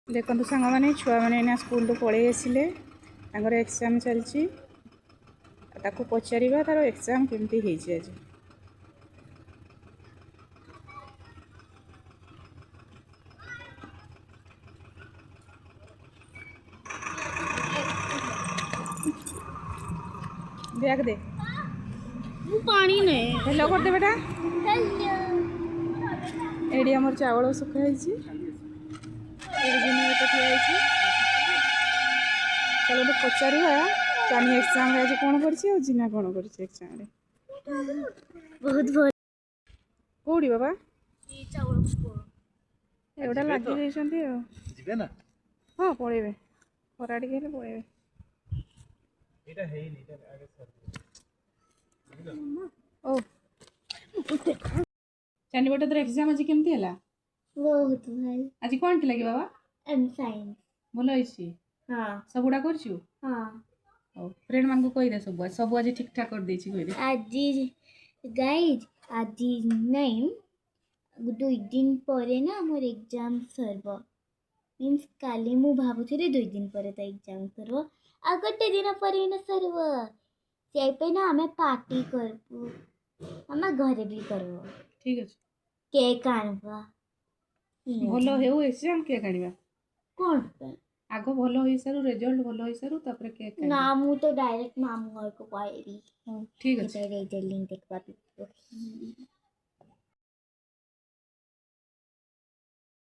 देखो सांग मैंने छुआ मैंने स्कूल पलि आसिले एग्जाम चलती पचार तार एग्जाम केमती आज बैग दे पानी नहीं हेलो कर दे बेटा एडी आमर चावल सुखाई चलो तो पचार चानी एग्जाम आज कौन कर जिना कौन कर एग्जाम बहुत भल कौड़ी बाबा चावल एगुटा लगी जिबे ना हाँ पलैबे खरा टे पलैबे ओ चानी बेटा तोर एग्जाम आज केमती है बहुत भल आज कौन थी बाबा एम साइंस भल होई हाँ सब गुड़ा करछु हाँ फ्रेंड मान को कही दे सब आज ठीक ठाक कर देछि कही दे आज गाइज आज नहीं 2 दिन पर ना मोर एग्जाम सरब मीन्स काली मु भावुथि 2 दिन पर तो एग्जाम सरब आ गोटे दिन पर ना सरब से ना आमे पार्टी करबू आमे घरे भी करबो ठीक अछि केक आनबा भलो हेउ एग्जाम के काढिबा कौन पे आगो भलो होई सारू रिजल्ट भलो होई सारू तापर केक ना मु तो डायरेक्ट मामू घर को कहली ठीक अछि रिजल्ट देखबा